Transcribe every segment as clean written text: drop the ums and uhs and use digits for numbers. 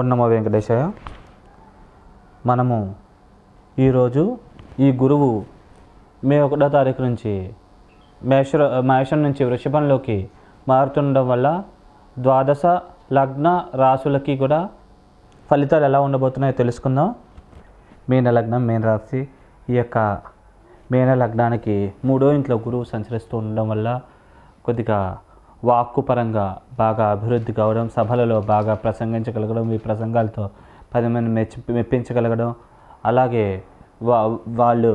ఓం నమో వెంకటేశాయ. మనము ఈరోజు ఈ గురువు మే 1వ తారీఖు నుంచి మేషం నుంచి వృషభంలోకి మారుతుండడం వల్ల ద్వాదశ లగ్న రాశులకి కూడా ఫలితాలు ఎలా ఉండబోతున్నాయో తెలుసుకుందాం. మీన లగ్నం, మీన రాశి. ఈ యొక్క మీన లగ్నానికి 3వ ఇంట్లో గురువు సంచరిస్తూ ఉండడం వల్ల కొద్దిగా వాక్కు పరంగా బాగా అభివృద్ధి కావడం, సభలలో బాగా ప్రసంగించగలగడం, ఈ ప్రసంగాలతో 10 మంది మెప్పించగలగడం, అలాగే వాళ్ళు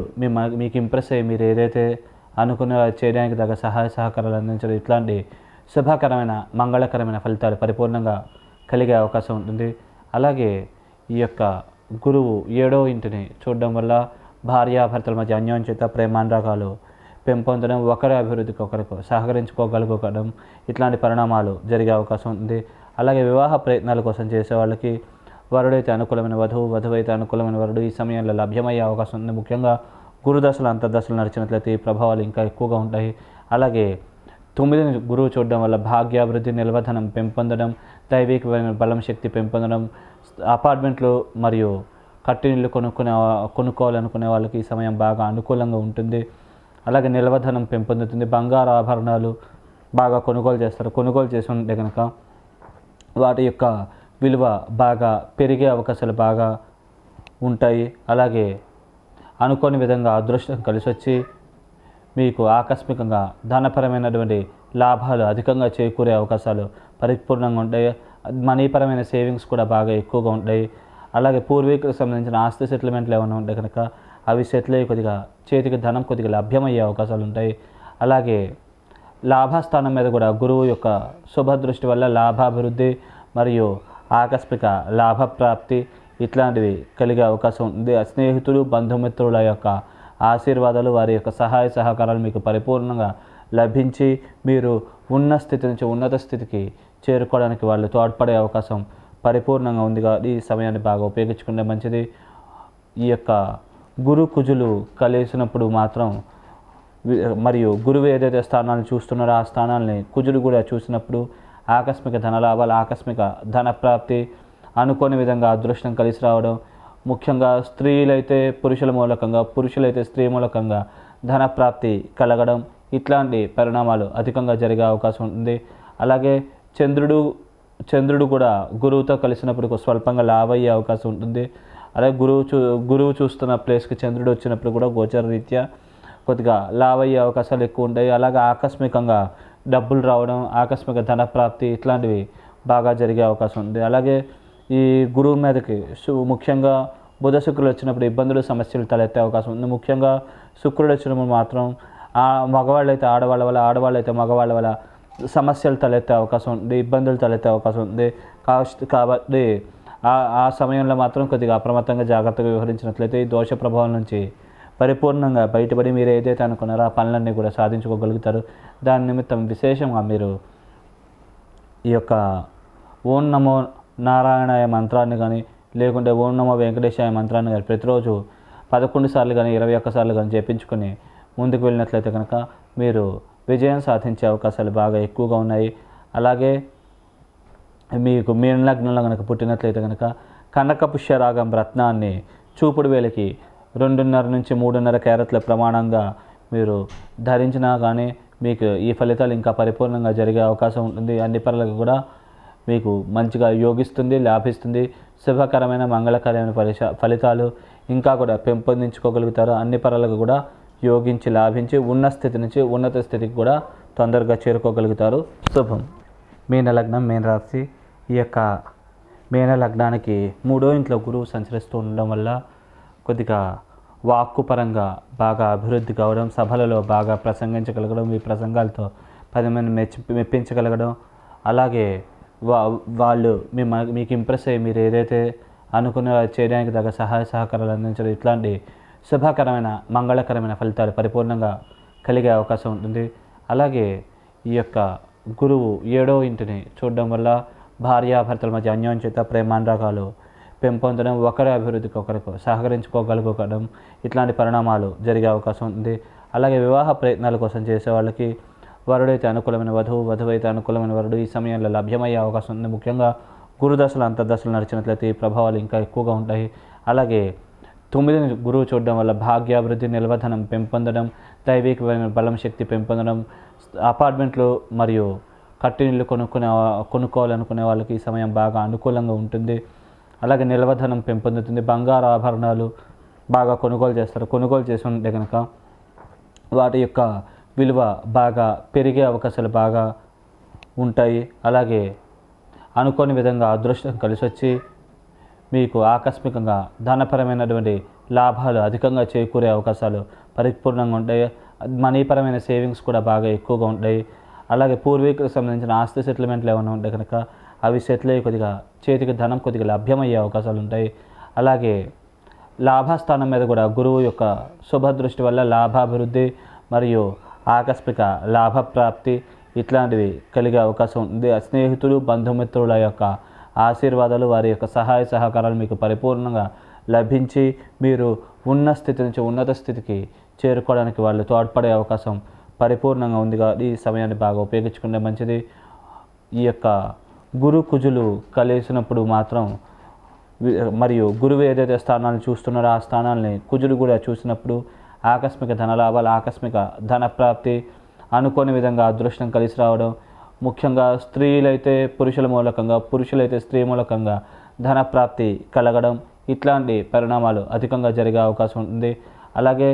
మీకు ఇంప్రెస్ అయ్యి మీరు ఏదైతే అనుకున్న చేయడానికి తగ్గ సహాయ సహకారాలు అందించడం, ఇట్లాంటి శుభకరమైన మంగళకరమైన ఫలితాలు పరిపూర్ణంగా కలిగే అవకాశం ఉంటుంది. అలాగే ఈ యొక్క గురువు 7వ ఇంటిని చూడడం వల్ల భార్యాభర్తల మధ్య అన్యోన్యత, ప్రేమానురాగాలు పెంపొందడం, ఒకరి అభివృద్ధికి ఒకరికి సహకరించుకోగలుగుకోవడం, ఇట్లాంటి పరిణామాలు జరిగే అవకాశం ఉంది. అలాగే వివాహ ప్రయత్నాల కోసం చేసే వాళ్ళకి వరుడైతే అనుకూలమైన వధువు, వధువైతే అనుకూలమైన వరుడు ఈ సమయంలో లభ్యమయ్యే అవకాశం ఉంది. ముఖ్యంగా గురుదశలు అంతర్దశలు నడిచినట్లయితే ఈ ప్రభావాలు ఇంకా ఎక్కువగా ఉంటాయి. అలాగే 9ని గురువు చూడడం వల్ల భాగ్యాభివృద్ధి, నిల్వధనం పెంపొందడం, దైవికమైన బలం శక్తి పెంపొందడం, అపార్ట్మెంట్లు మరియు కట్టినిళ్ళు కొనుక్కోవాలనుకునే వాళ్ళకి ఈ సమయం బాగా అనుకూలంగా ఉంటుంది. అలాగే నిల్వధనం పెంపొందుతుంది. బంగారు ఆభరణాలు బాగా కొనుగోలు చేస్తారు. కొనుగోలు చేసి ఉంటే కనుక వాటి యొక్క విలువ బాగా పెరిగే అవకాశాలు బాగా ఉంటాయి. అలాగే అనుకోని విధంగా అదృష్టం కలిసి వచ్చి మీకు ఆకస్మికంగా ధనపరమైనటువంటి లాభాలు అధికంగా చేకూరే అవకాశాలు పరిపూర్ణంగా ఉంటాయి. మనీపరమైన సేవింగ్స్ కూడా బాగా ఎక్కువగా ఉంటాయి. అలాగే పూర్వీకులకు సంబంధించిన ఆస్తి సెటిల్మెంట్లు ఏమైనా ఉంటే కనుక అవి సెటిల్ అయ్యి కొద్దిగా చేతికి ధనం కొద్దిగా లభ్యమయ్యే అవకాశాలు ఉంటాయి. అలాగే లాభస్థానం మీద కూడా గురువు యొక్క శుభదృష్టి వల్ల లాభాభివృద్ధి మరియు ఆకస్మిక లాభప్రాప్తి ఇట్లాంటివి కలిగే అవకాశం ఉంది. స్నేహితులు, బంధుమిత్రుల యొక్క ఆశీర్వాదాలు, వారి యొక్క సహాయ సహకారాలు మీకు పరిపూర్ణంగా లభించి మీరు ఉన్న స్థితి నుంచి ఉన్నత స్థితికి చేరుకోవడానికి వాళ్ళు తోడ్పడే అవకాశం పరిపూర్ణంగా ఉంది. కాబట్టి ఈ సమయాన్ని బాగా ఉపయోగించుకుంటే మంచిది. ఈ యొక్క గురు కుజులు కలిసినప్పుడు మాత్రం మరియు గురువు ఏదైతే స్థానాలను చూస్తున్నారో ఆ స్థానాలని కుజులు కూడా చూసినప్పుడు ఆకస్మిక ధనలాభాలు, ఆకస్మిక ధనప్రాప్తి, అనుకోని విధంగా అదృష్టం కలిసి రావడం, ముఖ్యంగా స్త్రీలైతే పురుషుల మూలకంగా, పురుషులైతే స్త్రీ మూలకంగా ధనప్రాప్తి కలగడం, ఇట్లాంటి పరిణామాలు అధికంగా జరిగే అవకాశం ఉంటుంది. అలాగే చంద్రుడు కూడా గురువుతో కలిసినప్పుడు స్వల్పంగా లాభ అయ్యే అవకాశం ఉంటుంది. అలాగే గురువు చూస్తున్న ప్లేస్కి చంద్రుడు వచ్చినప్పుడు కూడా గోచర రీత్యా కొద్దిగా లాభ అయ్యే అవకాశాలు ఎక్కువ ఉంటాయి. అలాగే ఆకస్మికంగా డబ్బులు రావడం, ఆకస్మిక ధనప్రాప్తి ఇట్లాంటివి బాగా జరిగే అవకాశం ఉంది. అలాగే ఈ గురువు మీదకి ముఖ్యంగా బుధ శుక్రులు వచ్చినప్పుడు ఇబ్బందులు, సమస్యలు తలెత్తే అవకాశం ఉంది. ముఖ్యంగా శుక్రుడు వచ్చినప్పుడు మాత్రం మగవాళ్ళైతే ఆడవాళ్ళ వల్ల, ఆడవాళ్ళైతే మగవాళ్ళ వల్ల సమస్యలు తలెత్తే అవకాశం ఉంది, ఇబ్బందులు తలెత్తే అవకాశం ఉంది. కాబట్టి ఆ సమయంలో మాత్రం కొద్దిగా అప్రమత్తంగా జాగ్రత్తగా వ్యవహరించినట్లయితే ఈ దోష ప్రభావం నుంచి పరిపూర్ణంగా బయటపడి మీరు ఏదైతే అనుకున్నారో ఆ పనులన్నీ కూడా సాధించుకోగలుగుతారు. దాని నిమిత్తం విశేషంగా మీరు ఈ యొక్క ఓం నమో నారాయణాయ మంత్రాన్ని కానీ లేకుంటే ఓం నమో వెంకటేశాయ మంత్రాన్ని కానీ ప్రతిరోజు 11 సార్లు కానీ 21 సార్లు కానీ జపించుకొని ముందుకు వెళ్ళినట్లయితే కనుక మీరు విజయం సాధించే అవకాశాలు బాగా ఎక్కువగా ఉన్నాయి. అలాగే మీకు మీన లగ్నంలో కనుక పుట్టినట్లయితే కనుక కనక పుష్యరాగం రత్నాన్ని చూపుడు వేలికి 2.5 నుంచి 3.5 క్యారెట్ల ప్రమాణంగా మీరు ధరించినా కానీ మీకు ఈ ఫలితాలు ఇంకా పరిపూర్ణంగా జరిగే అవకాశం ఉంటుంది. అన్ని పనులకు కూడా మీకు మంచిగా యోగిస్తుంది, లాభిస్తుంది. శుభకరమైన మంగళకరమైన ఫలితాలు ఇంకా కూడా పెంపొందించుకోగలుగుతారు. అన్ని పనులకు కూడా యోగించి లాభించి ఉన్న స్థితి నుంచి ఉన్నత స్థితికి కూడా తొందరగా చేరుకోగలుగుతారు. శుభం. మీన లగ్నం, మీన రాశి. ఈ యొక్క మీన లగ్నానికి 3వ ఇంట్లో గురువు సంచరిస్తూ ఉండడం వల్ల కొద్దిగా వాక్కు పరంగా బాగా అభివృద్ధి కావడం, సభలలో బాగా ప్రసంగించగలగడం, ఈ ప్రసంగాలతో 10 మంది మెప్పించగలగడం, అలాగే వాళ్ళు మీకు ఇంప్రెస్ అయ్యి మీరు ఏదైతే అనుకున్న చేయడానికి తగ్గ సహాయ సహకారాలు అందించడం, ఇట్లాంటి శుభకరమైన మంగళకరమైన ఫలితాలు పరిపూర్ణంగా కలిగే అవకాశం ఉంటుంది. అలాగే ఈ యొక్క గురువు 7వ ఇంటిని చూడడం వల్ల భార్యాభర్తల మధ్య అన్యోన్యత, ప్రేమానురాగాలు పెంపొందడం, ఒకరి అభివృద్ధికి ఒకరికి సహకరించుకోగలుగుకోవడం, ఇట్లాంటి పరిణామాలు జరిగే అవకాశం ఉంది. అలాగే వివాహ ప్రయత్నాల కోసం చేసే వాళ్ళకి వరుడైతే అనుకూలమైన వధువు, వధువైతే అనుకూలమైన వరుడు ఈ సమయంలో లభ్యమయ్యే అవకాశం ఉంది. ముఖ్యంగా గురుదశలు అంతర్దశలు నడిచినట్లయితే ఈ ప్రభావాలు ఇంకా ఎక్కువగా ఉంటాయి. అలాగే 9ని గురువు చూడడం వల్ల భాగ్యాభివృద్ధి, నిల్వధనం పెంపొందడం, దైవికమైన బలం శక్తి పెంపొందడం, అపార్ట్మెంట్లు మరియు కట్టినిళ్ళు కొనుక్కోవాలనుకునే వాళ్ళకి ఈ సమయం బాగా అనుకూలంగా ఉంటుంది. అలాగే నిల్వధనం పెంపొందుతుంది. బంగారు ఆభరణాలు బాగా కొనుగోలు చేస్తారు. కొనుగోలు చేసి ఉంటే కనుక వాటి యొక్క విలువ బాగా పెరిగే అవకాశాలు బాగా ఉంటాయి. అలాగే అనుకోని విధంగా అదృష్టం కలిసి వచ్చి మీకు ఆకస్మికంగా ధనపరమైనటువంటి లాభాలు అధికంగా చేకూరే అవకాశాలు పరిపూర్ణంగా ఉంటాయి. మనీపరమైన సేవింగ్స్ కూడా బాగా ఎక్కువగా ఉంటాయి. అలాగే పూర్వీకులకు సంబంధించిన ఆస్తి సెటిల్మెంట్లు ఏమైనా ఉంటే కనుక అవి సెటిల్ అయ్యి కొద్దిగా చేతికి ధనం కొద్దిగా లభ్యమయ్యే అవకాశాలు ఉంటాయి. అలాగే లాభస్థానం మీద కూడా గురువు యొక్క శుభదృష్టి వల్ల లాభాభివృద్ధి మరియు ఆకస్మిక లాభప్రాప్తి ఇట్లాంటివి కలిగే అవకాశం ఉంది. స్నేహితులు బంధుమిత్రుల యొక్క ఆశీర్వాదాలు, వారి యొక్క సహాయ సహకారాలు మీకు పరిపూర్ణంగా లభించి మీరు ఉన్న స్థితి నుంచి ఉన్నత స్థితికి చేరుకోవడానికి వాళ్ళు తోడ్పడే అవకాశం పరిపూర్ణంగా ఉంది. ఈ సమయాన్ని బాగా ఉపయోగించుకుంటే మంచిది. ఈ యొక్క గురు కుజులు కలిసినప్పుడు మాత్రం మరియు గురువు ఏదైతే స్థానాన్ని చూస్తున్నారో ఆ స్థానాన్ని కుజులు కూడా చూసినప్పుడు ఆకస్మిక ధనలాభాలు, ఆకస్మిక ధనప్రాప్తి, అనుకోని విధంగా అదృష్టం కలిసి రావడం, ముఖ్యంగా స్త్రీలైతే పురుషుల మూలకంగా, పురుషులైతే స్త్రీ మూలకంగా ధనప్రాప్తి కలగడం, ఇట్లాంటి పరిణామాలు అధికంగా జరిగే అవకాశం ఉంది. అలాగే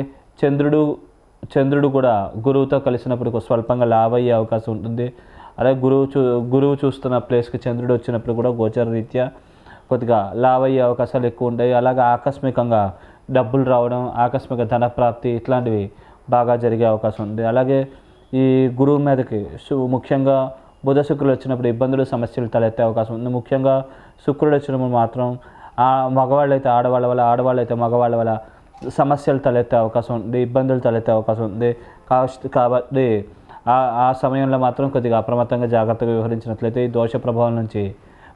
చంద్రుడు కూడా గురువుతో కలిసినప్పుడు స్వల్పంగా లాభ అయ్యే అవకాశం ఉంటుంది. అలాగే గురువు చూస్తున్న ప్లేస్కి చంద్రుడు వచ్చినప్పుడు కూడా గోచర రీత్యా కొద్దిగా లాభ అయ్యే అవకాశాలు ఎక్కువ ఉంటాయి. అలాగే ఆకస్మికంగా డబ్బులు రావడం, ఆకస్మిక ధనప్రాప్తి ఇట్లాంటివి బాగా జరిగే అవకాశం ఉంది. అలాగే ఈ గురువు మీదకి ముఖ్యంగా బుధ శుక్రులు వచ్చినప్పుడు ఇబ్బందులు సమస్యలు తలెత్తే అవకాశం ఉంది. ముఖ్యంగా శుక్రుడు వచ్చినప్పుడు మాత్రం మగవాళ్ళు అయితే ఆడవాళ్ళ వల్ల, ఆడవాళ్ళు అయితే మగవాళ్ళ వల్ల సమస్యలు తలెత్తే అవకాశం ఉంది, ఇబ్బందులు తలెత్తే అవకాశం ఉంది. కాబట్టి ఆ సమయంలో మాత్రం కొద్దిగా అప్రమత్తంగా జాగ్రత్తగా వ్యవహరించినట్లయితే ఈ దోష ప్రభావం నుంచి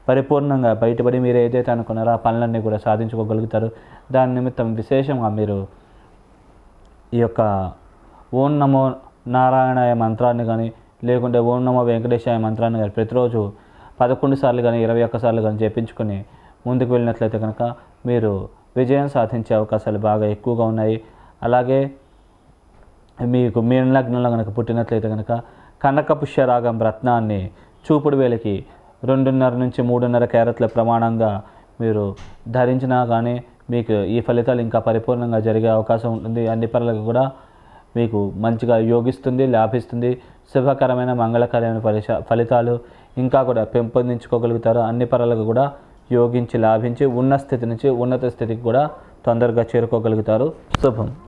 పరిపూర్ణంగా బయటపడి మీరు ఏదైతే అనుకున్నారో ఆ పనులన్నీ కూడా సాధించుకోగలుగుతారు. దాని నిమిత్తం విశేషంగా మీరు ఈ యొక్క ఓం నమో నారాయణాయ మంత్రాన్ని కానీ లేకుంటే ఓం నమో వెంకటేశాయ మంత్రాన్ని కానీ ప్రతిరోజు 11 సార్లు కానీ 21 సార్లు కానీ జపించుకొని ముందుకు వెళ్ళినట్లయితే కనుక మీరు విజయం సాధించే అవకాశాలు బాగా ఎక్కువగా ఉన్నాయి. అలాగే మీకు మీన లగ్నంలో కనుక పుట్టినట్లయితే కనుక కనక పుష్యరాగం రత్నాన్ని చూపుడు వేలికి 2.5 నుంచి 3.5 క్యారెట్ల ప్రమాణంగా మీరు ధరించినా కానీ మీకు ఈ ఫలితాలు ఇంకా పరిపూర్ణంగా జరిగే అవకాశం ఉంటుంది. అన్ని పనులకు కూడా మీకు మంచిగా యోగిస్తుంది, లాభిస్తుంది. శుభకరమైన మంగళకరమైన ఫలితాలు ఇంకా కూడా పెంపొందించుకోగలుగుతారు. అన్ని పనులకు కూడా యోగించి లాభించి ఉన్న స్థితి నుంచి ఉన్నత స్థితికి కూడా తొందరగా చేరుకోగలుగుతారు. శుభం.